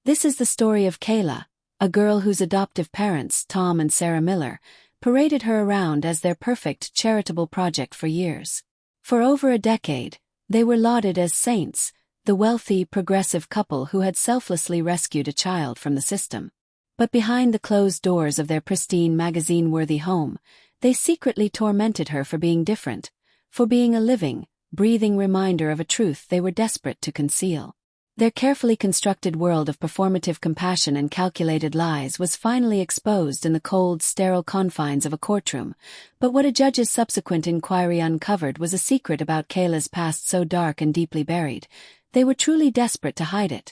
This is the story of Kayla, a girl whose adoptive parents, Tom and Sarah Miller, paraded her around as their perfect charitable project for years. For over a decade, they were lauded as saints, the wealthy, progressive couple who had selflessly rescued a child from the system. But behind the closed doors of their pristine, magazine-worthy home, they secretly tormented her for being different, for being a living, breathing reminder of a truth they were desperate to conceal. Their carefully constructed world of performative compassion and calculated lies was finally exposed in the cold, sterile confines of a courtroom, but what a judge's subsequent inquiry uncovered was a secret about Kayla's past so dark and deeply buried, they were truly desperate to hide it.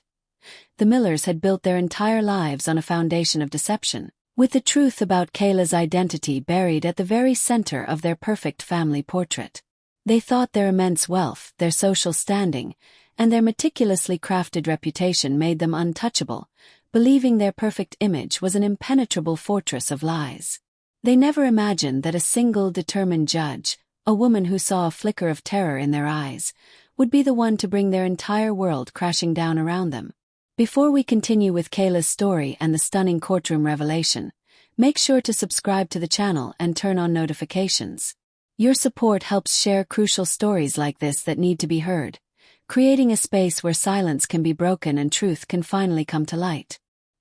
The Millers had built their entire lives on a foundation of deception, with the truth about Kayla's identity buried at the very center of their perfect family portrait. They thought their immense wealth, their social standing, and their meticulously crafted reputation made them untouchable, believing their perfect image was an impenetrable fortress of lies. They never imagined that a single determined judge, a woman who saw a flicker of terror in their eyes, would be the one to bring their entire world crashing down around them. Before we continue with Kayla's story and the stunning courtroom revelation, make sure to subscribe to the channel and turn on notifications. Your support helps share crucial stories like this that need to be heard, creating a space where silence can be broken and truth can finally come to light.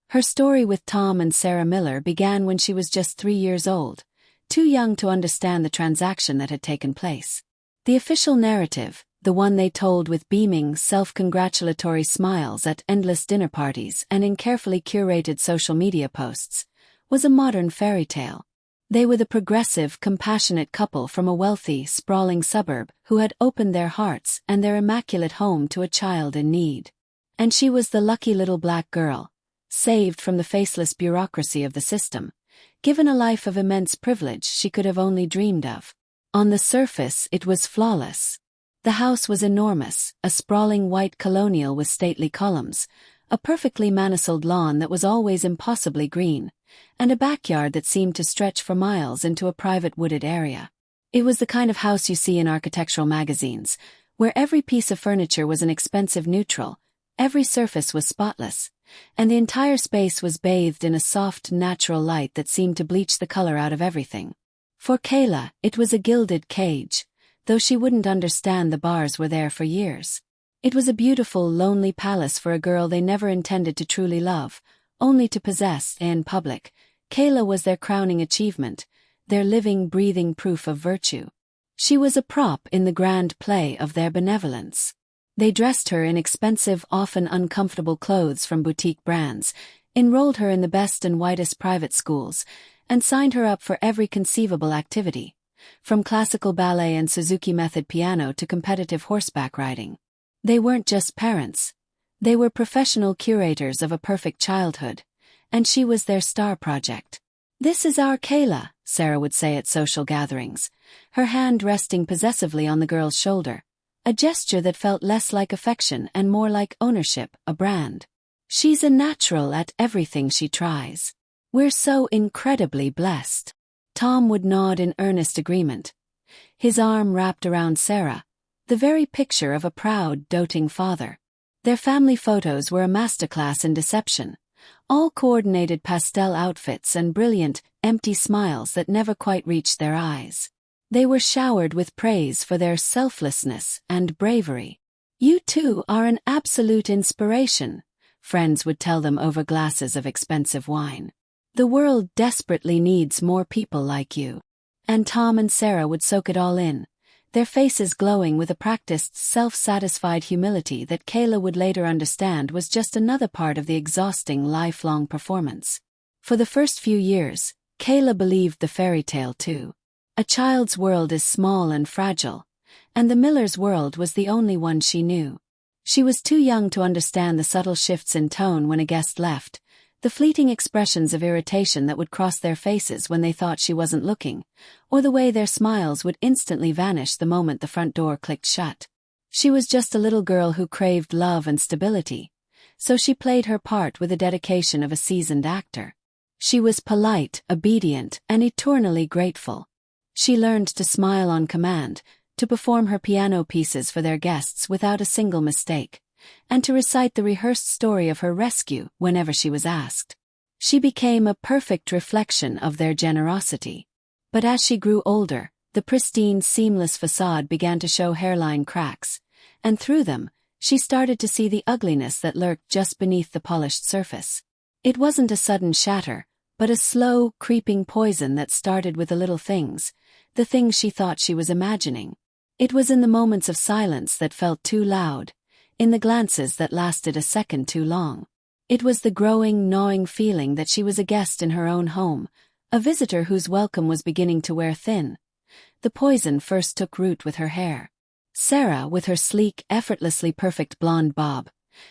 Her story with Tom and Sarah Miller began when she was just 3 years old, too young to understand the transaction that had taken place. The official narrative, the one they told with beaming, self-congratulatory smiles at endless dinner parties and in carefully curated social media posts, was a modern fairy tale. They were the progressive, compassionate couple from a wealthy, sprawling suburb who had opened their hearts and their immaculate home to a child in need. And she was the lucky little black girl, saved from the faceless bureaucracy of the system, given a life of immense privilege she could have only dreamed of. On the surface, it was flawless. The house was enormous, a sprawling white colonial with stately columns, a perfectly manicured lawn that was always impossibly green, and a backyard that seemed to stretch for miles into a private wooded area. It was the kind of house you see in architectural magazines, where every piece of furniture was an expensive neutral, every surface was spotless, and the entire space was bathed in a soft, natural light that seemed to bleach the color out of everything. For Kayla, it was a gilded cage, though she wouldn't understand the bars were there for years. It was a beautiful, lonely palace for a girl they never intended to truly love, only to possess. In public, Kayla was their crowning achievement, their living, breathing proof of virtue. She was a prop in the grand play of their benevolence. They dressed her in expensive, often uncomfortable clothes from boutique brands, enrolled her in the best and whitest private schools, and signed her up for every conceivable activity, from classical ballet and Suzuki method piano to competitive horseback riding. They weren't just parents. They were professional curators of a perfect childhood, and she was their star project. "This is our Kayla," Sarah would say at social gatherings, her hand resting possessively on the girl's shoulder, a gesture that felt less like affection and more like ownership, a brand. "She's a natural at everything she tries. We're so incredibly blessed." Tom would nod in earnest agreement, his arm wrapped around Sarah, the very picture of a proud, doting father. Their family photos were a masterclass in deception, all coordinated pastel outfits and brilliant, empty smiles that never quite reached their eyes. They were showered with praise for their selflessness and bravery. "You two are an absolute inspiration," friends would tell them over glasses of expensive wine. "The world desperately needs more people like you." And Tom and Sarah would soak it all in, their faces glowing with a practiced, self-satisfied humility that Kayla would later understand was just another part of the exhausting, lifelong performance. For the first few years, Kayla believed the fairy tale too. A child's world is small and fragile, and the Miller's world was the only one she knew. She was too young to understand the subtle shifts in tone when a guest left, the fleeting expressions of irritation that would cross their faces when they thought she wasn't looking, or the way their smiles would instantly vanish the moment the front door clicked shut. She was just a little girl who craved love and stability, so she played her part with the dedication of a seasoned actor. She was polite, obedient, and eternally grateful. She learned to smile on command, to perform her piano pieces for their guests without a single mistake, and to recite the rehearsed story of her rescue whenever she was asked. She became a perfect reflection of their generosity. But as she grew older, the pristine, seamless facade began to show hairline cracks, and through them, she started to see the ugliness that lurked just beneath the polished surface. It wasn't a sudden shatter, but a slow, creeping poison that started with the little things, the things she thought she was imagining. It was in the moments of silence that felt too loud, in the glances that lasted a second too long. It was the growing, gnawing feeling that she was a guest in her own home, a visitor whose welcome was beginning to wear thin. The poison first took root with her hair. Sarah, with her sleek, effortlessly perfect blonde bob,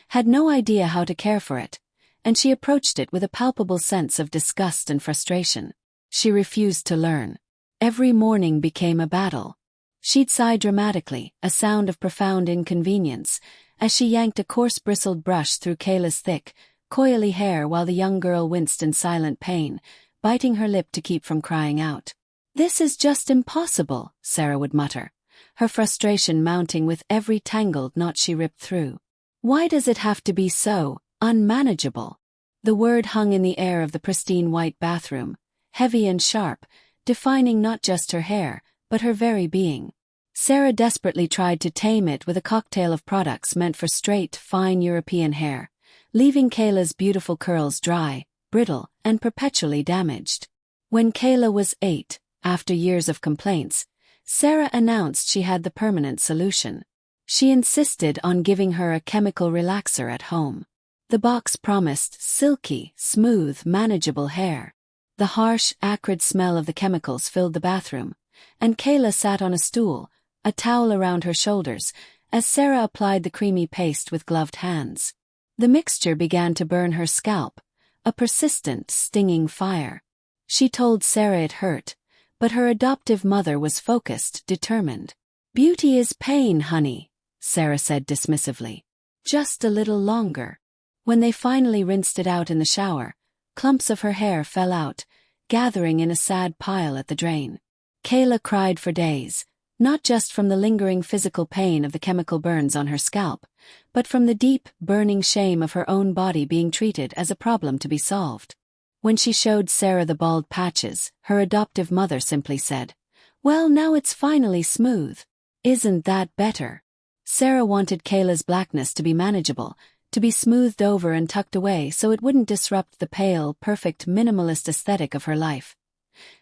had no idea how to care for it, and she approached it with a palpable sense of disgust and frustration. She refused to learn. Every morning became a battle. She'd sigh dramatically, a sound of profound inconvenience, as she yanked a coarse bristled brush through Kayla's thick, coily hair while the young girl winced in silent pain, biting her lip to keep from crying out. "This is just impossible," Sarah would mutter, her frustration mounting with every tangled knot she ripped through. "Why does it have to be so unmanageable?" The word hung in the air of the pristine white bathroom, heavy and sharp, defining not just her hair, but her very being. Sarah desperately tried to tame it with a cocktail of products meant for straight, fine European hair, leaving Kayla's beautiful curls dry, brittle, and perpetually damaged. When Kayla was 8, after years of complaints, Sarah announced she had the permanent solution. She insisted on giving her a chemical relaxer at home. The box promised silky, smooth, manageable hair. The harsh, acrid smell of the chemicals filled the bathroom, and Kayla sat on a stool, a towel around her shoulders, as Sarah applied the creamy paste with gloved hands. The mixture began to burn her scalp, a persistent, stinging fire. She told Sarah it hurt, but her adoptive mother was focused, determined. "Beauty is pain, honey," Sarah said dismissively. "Just a little longer." When they finally rinsed it out in the shower, clumps of her hair fell out, gathering in a sad pile at the drain. Kayla cried for days, not just from the lingering physical pain of the chemical burns on her scalp, but from the deep, burning shame of her own body being treated as a problem to be solved. When she showed Sarah the bald patches, her adoptive mother simply said, "Well, now it's finally smooth. Isn't that better?" Sarah wanted Kayla's blackness to be manageable, to be smoothed over and tucked away so it wouldn't disrupt the pale, perfect minimalist aesthetic of her life.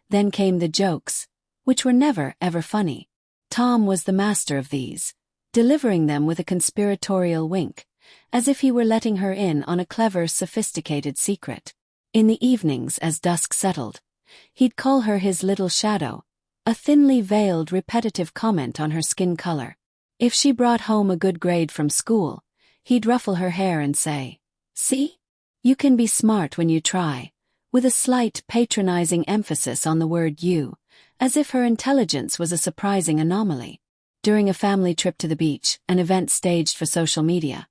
Then came the jokes, which were never, ever funny. Tom was the master of these, delivering them with a conspiratorial wink, as if he were letting her in on a clever, sophisticated secret. In the evenings as dusk settled, he'd call her his little shadow, a thinly veiled, repetitive comment on her skin color. If she brought home a good grade from school, he'd ruffle her hair and say, "See? You can be smart when you try," with a slight patronizing emphasis on the word "you," as if her intelligence was a surprising anomaly. During a family trip to the beach, an event staged for social media,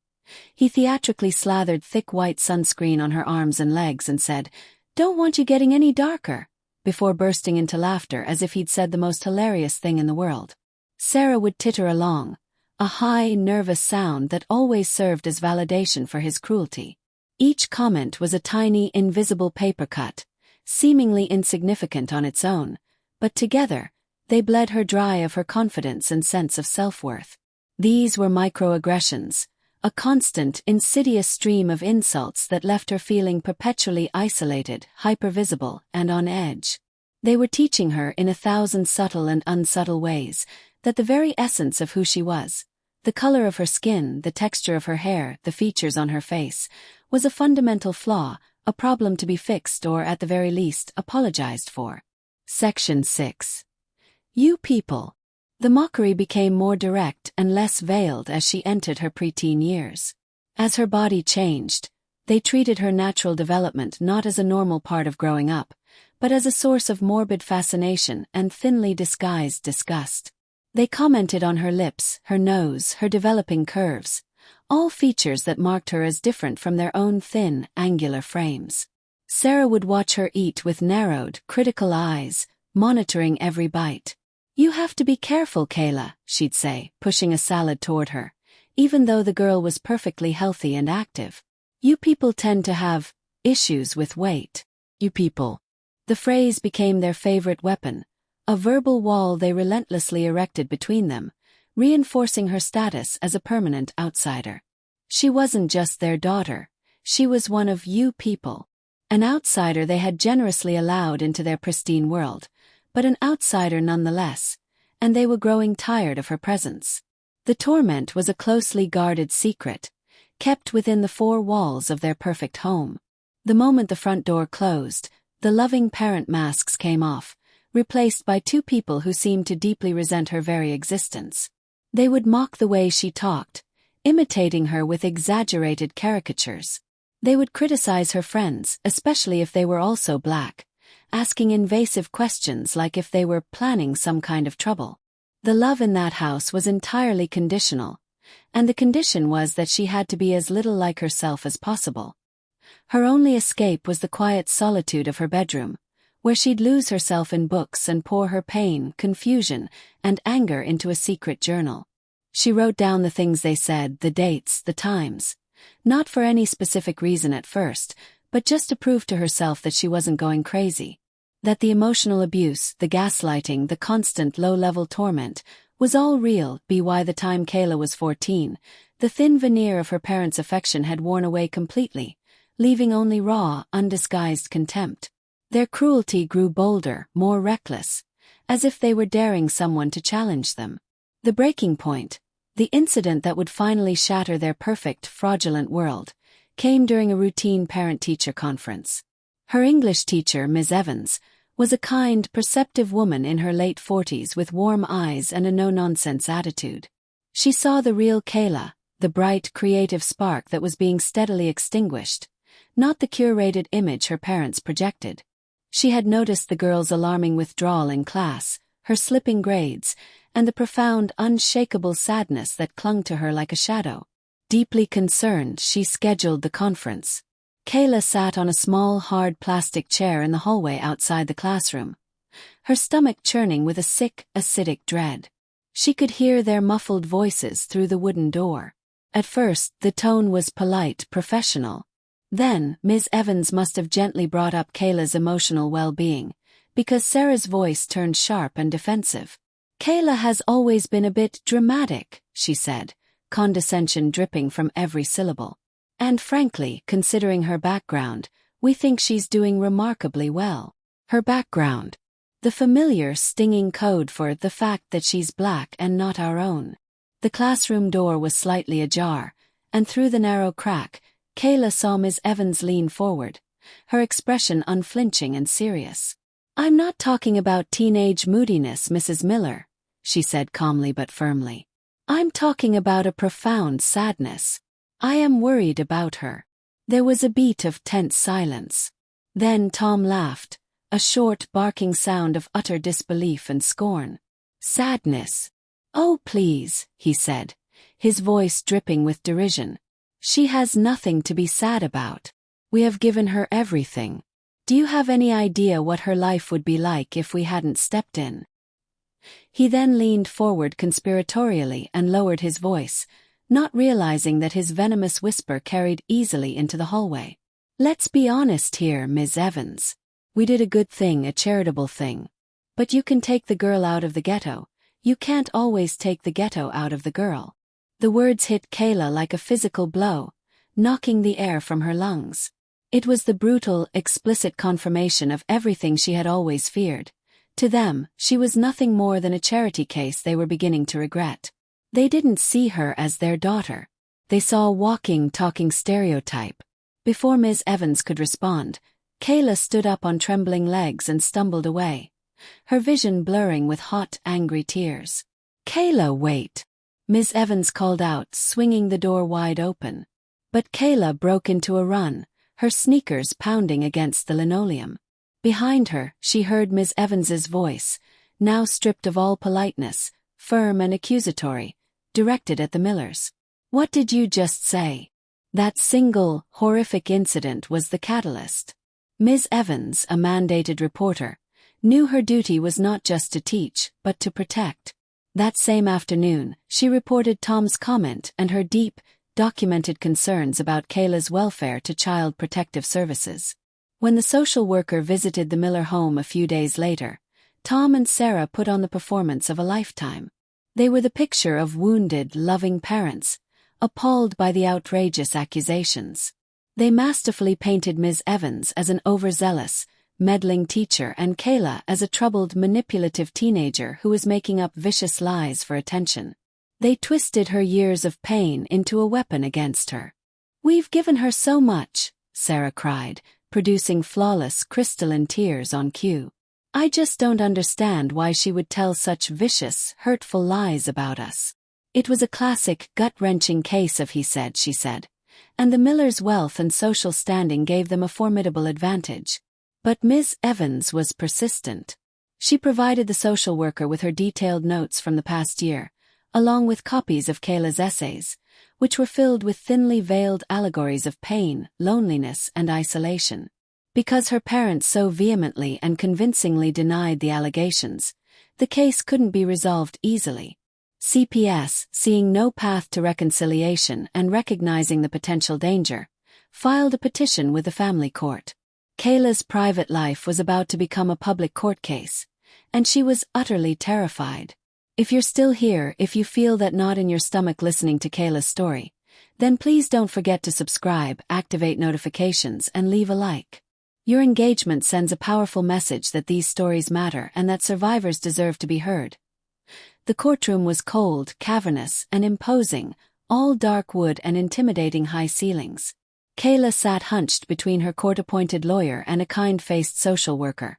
he theatrically slathered thick white sunscreen on her arms and legs and said, "Don't want you getting any darker," before bursting into laughter as if he'd said the most hilarious thing in the world. Sarah would titter along, a high, nervous sound that always served as validation for his cruelty. Each comment was a tiny, invisible paper cut, seemingly insignificant on its own, but together, they bled her dry of her confidence and sense of self-worth. These were microaggressions, a constant, insidious stream of insults that left her feeling perpetually isolated, hypervisible, and on edge. They were teaching her in 1,000 subtle and unsubtle ways that the very essence of who she was, the color of her skin, the texture of her hair, the features on her face, was a fundamental flaw, a problem to be fixed or, at the very least, apologized for. Section 6. You people. The mockery became more direct and less veiled as she entered her preteen years. As her body changed, they treated her natural development not as a normal part of growing up, but as a source of morbid fascination and thinly disguised disgust. They commented on her lips, her nose, her developing curves, all features that marked her as different from their own thin, angular frames. Sarah would watch her eat with narrowed, critical eyes, monitoring every bite. "You have to be careful, Kayla," she'd say, pushing a salad toward her. even though the girl was perfectly healthy and active. You people tend to have issues with weight. You people. The phrase became their favorite weapon, a verbal wall they relentlessly erected between them, reinforcing her status as a permanent outsider. She wasn't just their daughter, she was one of you people. An outsider they had generously allowed into their pristine world, but an outsider nonetheless, and they were growing tired of her presence. The torment was a closely guarded secret, kept within the four walls of their perfect home. The moment the front door closed, the loving parent masks came off, replaced by two people who seemed to deeply resent her very existence. They would mock the way she talked, imitating her with exaggerated caricatures. They would criticize her friends, especially if they were also black, asking invasive questions like if they were planning some kind of trouble. The love in that house was entirely conditional, and the condition was that she had to be as little like herself as possible. Her only escape was the quiet solitude of her bedroom, where she'd lose herself in books and pour her pain, confusion, and anger into a secret journal. She wrote down the things they said, the dates, the times. Not for any specific reason at first, but just to prove to herself that she wasn't going crazy. That the emotional abuse, the gaslighting, the constant low-level torment, was all real. By the time Kayla was 14, the thin veneer of her parents' affection had worn away completely, leaving only raw, undisguised contempt. Their cruelty grew bolder, more reckless, as if they were daring someone to challenge them. The breaking point, the incident that would finally shatter their perfect, fraudulent world, came during a routine parent-teacher conference. Her English teacher, Ms. Evans, was a kind, perceptive woman in her late 40s with warm eyes and a no-nonsense attitude. She saw the real Kayla, the bright, creative spark that was being steadily extinguished, not the curated image her parents projected. She had noticed the girl's alarming withdrawal in class, her slipping grades, and the profound, unshakable sadness that clung to her like a shadow. Deeply concerned, she scheduled the conference. Kayla sat on a small, hard plastic chair in the hallway outside the classroom, her stomach churning with a sick, acidic dread. She could hear their muffled voices through the wooden door. At first, the tone was polite, professional. Then, Ms. Evans must have gently brought up Kayla's emotional well-being, because Sarah's voice turned sharp and defensive. "Kayla has always been a bit dramatic," she said, condescension dripping from every syllable. "And frankly, considering her background, we think she's doing remarkably well." Her background. The familiar, stinging code for the fact that she's black and not our own. The classroom door was slightly ajar, and through the narrow crack, Kayla saw Ms. Evans lean forward, her expression unflinching and serious. "I'm not talking about teenage moodiness, Mrs. Miller," she said calmly but firmly. "I'm talking about a profound sadness. I am worried about her." There was a beat of tense silence. Then Tom laughed, a short, barking sound of utter disbelief and scorn. "Sadness? Oh, please," he said, his voice dripping with derision. "She has nothing to be sad about. We have given her everything. Do you have any idea what her life would be like if we hadn't stepped in?" He then leaned forward conspiratorially and lowered his voice, not realizing that his venomous whisper carried easily into the hallway. "Let's be honest here, Ms. Evans. We did a good thing, a charitable thing. But you can take the girl out of the ghetto. You can't always take the ghetto out of the girl." The words hit Kayla like a physical blow, knocking the air from her lungs. It was the brutal, explicit confirmation of everything she had always feared. To them, she was nothing more than a charity case they were beginning to regret. They didn't see her as their daughter. They saw a walking, talking stereotype. Before Ms. Evans could respond, Kayla stood up on trembling legs and stumbled away, her vision blurring with hot, angry tears. "Kayla, wait!" Ms. Evans called out, swinging the door wide open. But Kayla broke into a run, her sneakers pounding against the linoleum. Behind her, she heard Ms. Evans's voice, now stripped of all politeness, firm and accusatory, directed at the Millers. "What did you just say?" That single, horrific incident was the catalyst. Ms. Evans, a mandated reporter, knew her duty was not just to teach, but to protect. That same afternoon, she reported Tom's comment and her deep, documented concerns about Kayla's welfare to Child Protective Services. When the social worker visited the Miller home a few days later, Tom and Sarah put on the performance of a lifetime. They were the picture of wounded, loving parents, appalled by the outrageous accusations. They masterfully painted Ms. Evans as an overzealous, meddling teacher and Kayla as a troubled, manipulative teenager who was making up vicious lies for attention. They twisted her years of pain into a weapon against her. "We've given her so much," Sarah cried, producing flawless, crystalline tears on cue. "I just don't understand why she would tell such vicious, hurtful lies about us." It was a classic, gut-wrenching case of he said, she said, and the Millers' wealth and social standing gave them a formidable advantage. But Ms. Evans was persistent. She provided the social worker with her detailed notes from the past year, along with copies of Kayla's essays, which were filled with thinly veiled allegories of pain, loneliness, and isolation. Because her parents so vehemently and convincingly denied the allegations, the case couldn't be resolved easily. CPS, seeing no path to reconciliation and recognizing the potential danger, filed a petition with the family court. Kayla's private life was about to become a public court case, and she was utterly terrified. If you're still here, if you feel that knot in your stomach listening to Kayla's story, then please don't forget to subscribe, activate notifications, and leave a like. Your engagement sends a powerful message that these stories matter and that survivors deserve to be heard. The courtroom was cold, cavernous, and imposing, all dark wood and intimidating high ceilings. Kayla sat hunched between her court-appointed lawyer and a kind-faced social worker.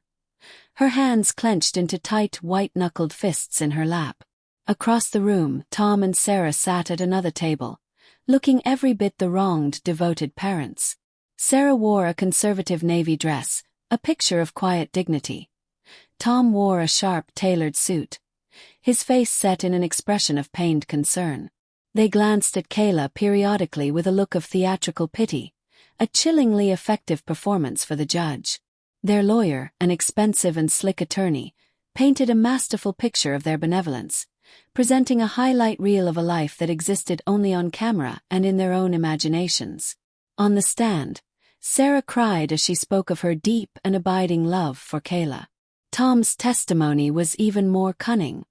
Her hands clenched into tight, white-knuckled fists in her lap. Across the room, Tom and Sarah sat at another table, looking every bit the wronged, devoted parents. Sarah wore a conservative navy dress, a picture of quiet dignity. Tom wore a sharp, tailored suit, his face set in an expression of pained concern. They glanced at Kayla periodically with a look of theatrical pity, a chillingly effective performance for the judge. Their lawyer, an expensive and slick attorney, painted a masterful picture of their benevolence, presenting a highlight reel of a life that existed only on camera and in their own imaginations. On the stand, Sarah cried as she spoke of her deep and abiding love for Kayla. Tom's testimony was even more cunning.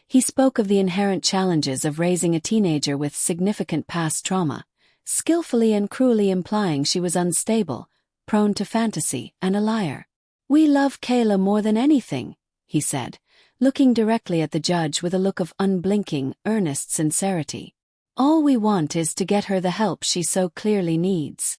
He spoke of the inherent challenges of raising a teenager with significant past trauma, skillfully and cruelly implying she was unstable, prone to fantasy, and a liar. "We love Kayla more than anything," he said, looking directly at the judge with a look of unblinking, earnest sincerity. "All we want is to get her the help she so clearly needs."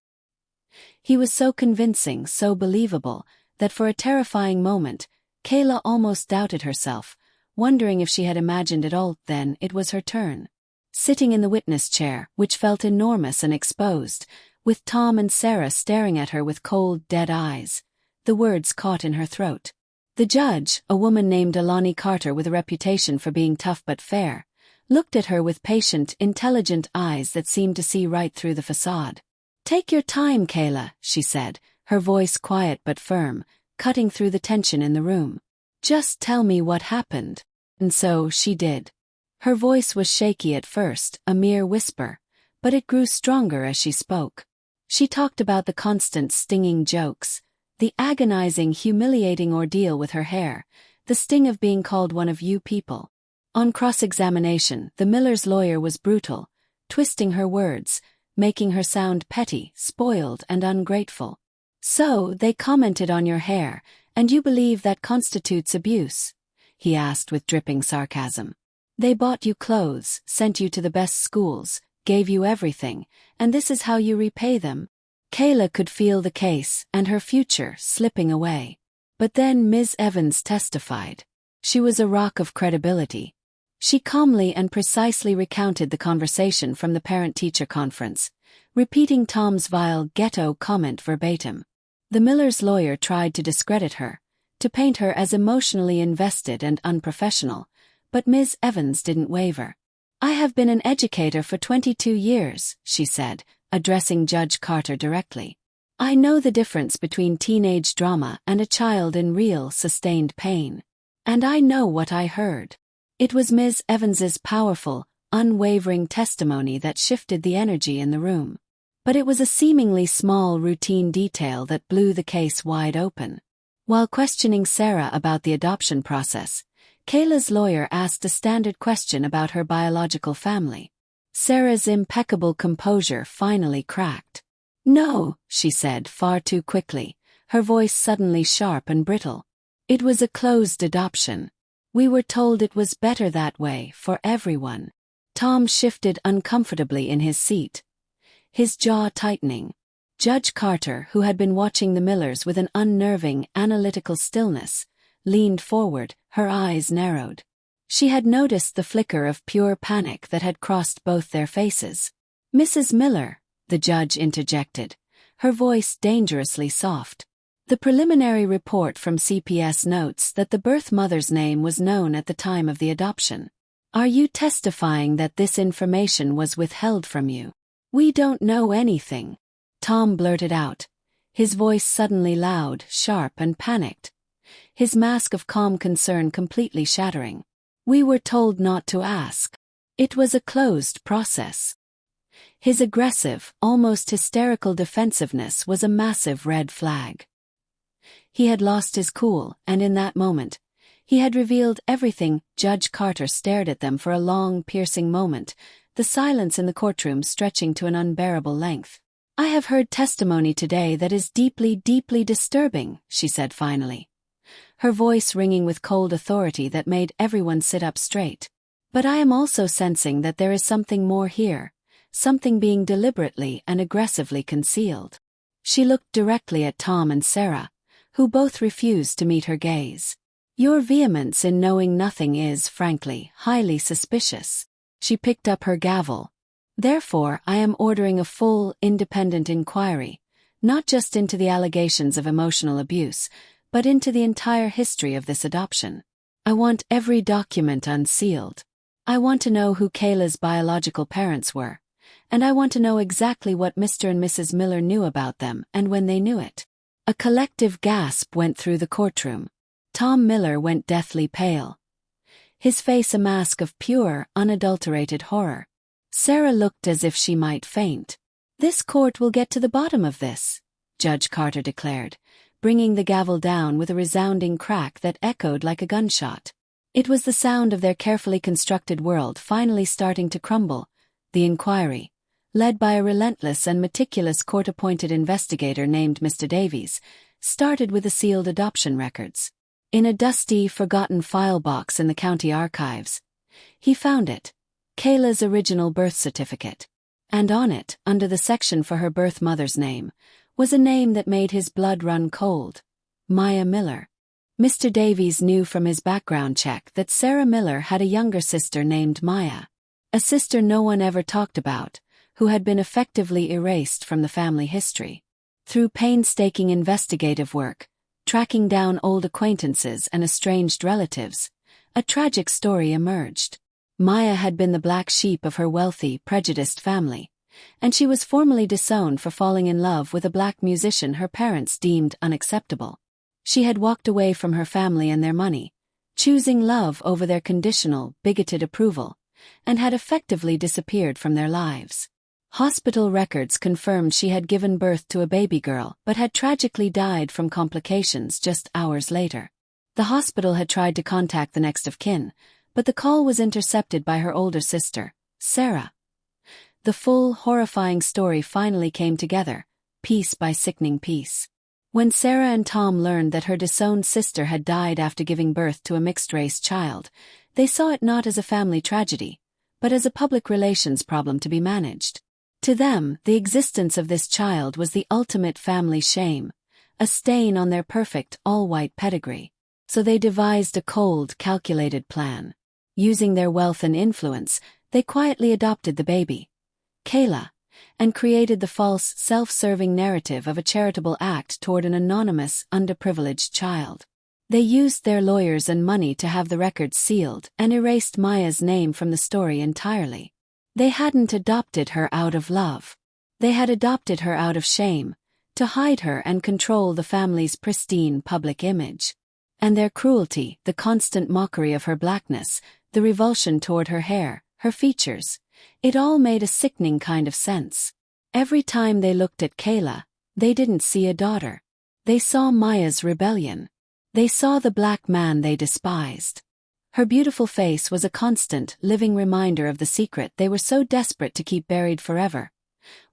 He was so convincing, so believable, that for a terrifying moment, Kayla almost doubted herself, wondering if she had imagined it all. Then it was her turn. Sitting in the witness chair, which felt enormous and exposed, with Tom and Sarah staring at her with cold, dead eyes, the words caught in her throat. The judge, a woman named Alani Carter with a reputation for being tough but fair, looked at her with patient, intelligent eyes that seemed to see right through the facade. "Take your time, Kayla," she said, her voice quiet but firm, cutting through the tension in the room. "Just tell me what happened." And so she did. Her voice was shaky at first, a mere whisper, but it grew stronger as she spoke. She talked about the constant stinging jokes, the agonizing, humiliating ordeal with her hair, the sting of being called one of you people. On cross-examination, the Miller's lawyer was brutal, twisting her words, making her sound petty, spoiled, and ungrateful. "So, they commented on your hair, and you believe that constitutes abuse?" he asked with dripping sarcasm. "They bought you clothes, sent you to the best schools, gave you everything, and this is how you repay them?" Kayla could feel the case and her future slipping away. But then Ms. Evans testified. She was a rock of credibility. She calmly and precisely recounted the conversation from the parent-teacher conference, repeating Tom's vile ghetto comment verbatim. The Miller's lawyer tried to discredit her, to paint her as emotionally invested and unprofessional, but Ms. Evans didn't waver. "I have been an educator for 22 years, she said, addressing Judge Carter directly. "I know the difference between teenage drama and a child in real, sustained pain. And I know what I heard. It was Ms. Evans's powerful, unwavering testimony that shifted the energy in the room. But it was a seemingly small routine detail that blew the case wide open. While questioning Sarah about the adoption process, Kayla's lawyer asked a standard question about her biological family. Sarah's impeccable composure finally cracked. "No," she said far too quickly, her voice suddenly sharp and brittle. "It was a closed adoption. We were told it was better that way for everyone." Tom shifted uncomfortably in his seat, his jaw tightening. Judge Carter, who had been watching the Millers with an unnerving, analytical stillness, leaned forward, her eyes narrowed. She had noticed the flicker of pure panic that had crossed both their faces. "Mrs. Miller," the judge interjected, her voice dangerously soft. "The preliminary report from CPS notes that the birth mother's name was known at the time of the adoption. Are you testifying that this information was withheld from you?" "We don't know anything," Tom blurted out, his voice suddenly loud, sharp, and panicked, his mask of calm concern completely shattering. "We were told not to ask. It was a closed process." His aggressive, almost hysterical defensiveness was a massive red flag. He had lost his cool, and in that moment, he had revealed everything. Judge Carter stared at them for a long, piercing moment, the silence in the courtroom stretching to an unbearable length. "I have heard testimony today that is deeply, deeply disturbing," she said finally, her voice ringing with cold authority that made everyone sit up straight. "But I am also sensing that there is something more here, something being deliberately and aggressively concealed." She looked directly at Tom and Sarah, who both refused to meet her gaze. "Your vehemence in knowing nothing is, frankly, highly suspicious." She picked up her gavel. "Therefore, I am ordering a full, independent inquiry, not just into the allegations of emotional abuse, but into the entire history of this adoption. I want every document unsealed. I want to know who Kayla's biological parents were, and I want to know exactly what Mr. and Mrs. Miller knew about them and when they knew it." A collective gasp went through the courtroom. Tom Miller went deathly pale, his face a mask of pure, unadulterated horror. Sarah looked as if she might faint. "This court will get to the bottom of this," Judge Carter declared, bringing the gavel down with a resounding crack that echoed like a gunshot. It was the sound of their carefully constructed world finally starting to crumble. The inquiry, led by a relentless and meticulous court-appointed investigator named Mr. Davies, started with the sealed adoption records. In a dusty, forgotten file box in the county archives, he found it, Kayla's original birth certificate. And on it, under the section for her birth mother's name, was a name that made his blood run cold: Maya Miller. Mr. Davies knew from his background check that Sarah Miller had a younger sister named Maya, a sister no one ever talked about, who had been effectively erased from the family history. Through painstaking investigative work, tracking down old acquaintances and estranged relatives, a tragic story emerged. Maya had been the black sheep of her wealthy, prejudiced family, and she was formally disowned for falling in love with a black musician her parents deemed unacceptable. She had walked away from her family and their money, choosing love over their conditional, bigoted approval, and had effectively disappeared from their lives. Hospital records confirmed she had given birth to a baby girl but had tragically died from complications just hours later. The hospital had tried to contact the next of kin, but the call was intercepted by her older sister, Sarah. The full, horrifying story finally came together, piece by sickening piece. When Sarah and Tom learned that her disowned sister had died after giving birth to a mixed-race child, they saw it not as a family tragedy, but as a public relations problem to be managed. To them, the existence of this child was the ultimate family shame, a stain on their perfect, all-white pedigree. So they devised a cold, calculated plan. Using their wealth and influence, they quietly adopted the baby, Kayla, and created the false, self-serving narrative of a charitable act toward an anonymous, underprivileged child. They used their lawyers and money to have the records sealed and erased Maya's name from the story entirely. They hadn't adopted her out of love. They had adopted her out of shame, to hide her and control the family's pristine public image. And their cruelty, the constant mockery of her blackness, the revulsion toward her hair, her features. It all made a sickening kind of sense. Every time they looked at Kayla, they didn't see a daughter. They saw Maya's rebellion. They saw the black man they despised. Her beautiful face was a constant, living reminder of the secret they were so desperate to keep buried forever.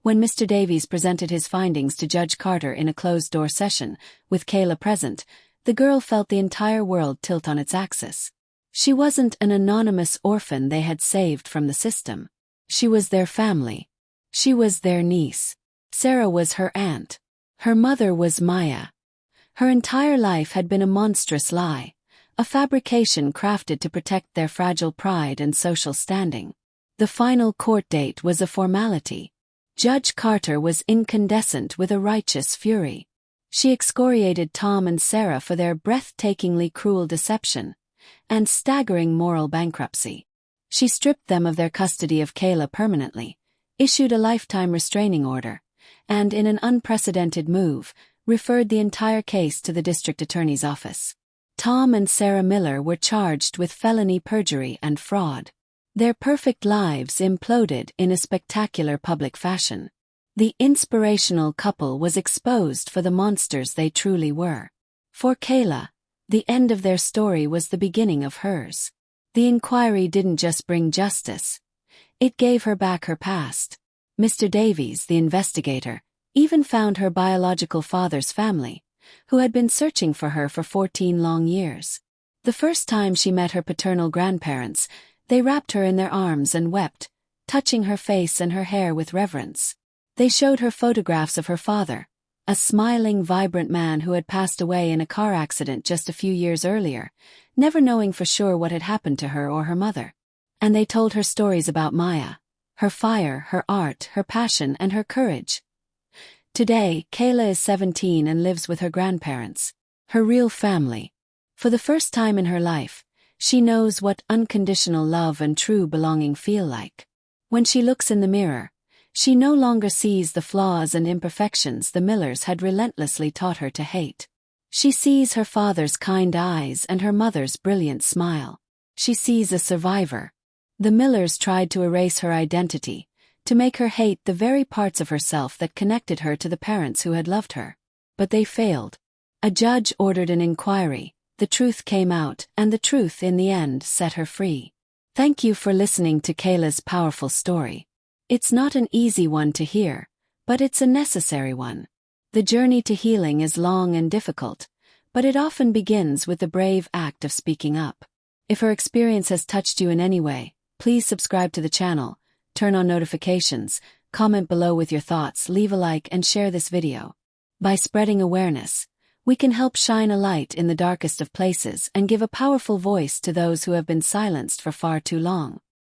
When Mr. Davies presented his findings to Judge Carter in a closed-door session, with Kayla present, the girl felt the entire world tilt on its axis. She wasn't an anonymous orphan they had saved from the system. She was their family. She was their niece. Sarah was her aunt. Her mother was Maya. Her entire life had been a monstrous lie, a fabrication crafted to protect their fragile pride and social standing. The final court date was a formality. Judge Carter was incandescent with a righteous fury. She excoriated Tom and Sarah for their breathtakingly cruel deception and staggering moral bankruptcy. She stripped them of their custody of Kayla permanently, issued a lifetime restraining order, and in an unprecedented move, referred the entire case to the district attorney's office. Tom and Sarah Miller were charged with felony perjury and fraud. Their perfect lives imploded in a spectacular public fashion. The inspirational couple was exposed for the monsters they truly were. For Kayla, the end of their story was the beginning of hers. The inquiry didn't just bring justice. It gave her back her past. Mr. Davies, the investigator, even found her biological father's family, who had been searching for her for 14 long years. The first time she met her paternal grandparents, they wrapped her in their arms and wept, touching her face and her hair with reverence. They showed her photographs of her father, a smiling, vibrant man who had passed away in a car accident just a few years earlier, never knowing for sure what had happened to her or her mother. And they told her stories about Maya, her fire, her art, her passion, and her courage. Today, Kayla is 17 and lives with her grandparents, her real family. For the first time in her life, she knows what unconditional love and true belonging feel like. When she looks in the mirror, she no longer sees the flaws and imperfections the Millers had relentlessly taught her to hate. She sees her father's kind eyes and her mother's brilliant smile. She sees a survivor. The Millers tried to erase her identity, to make her hate the very parts of herself that connected her to the parents who had loved her. But they failed. A judge ordered an inquiry, the truth came out, and the truth in the end set her free. Thank you for listening to Kayla's powerful story. It's not an easy one to hear, but it's a necessary one. The journey to healing is long and difficult, but it often begins with the brave act of speaking up. If her experience has touched you in any way, please subscribe to the channel, turn on notifications, comment below with your thoughts, leave a like, and share this video. By spreading awareness, we can help shine a light in the darkest of places and give a powerful voice to those who have been silenced for far too long.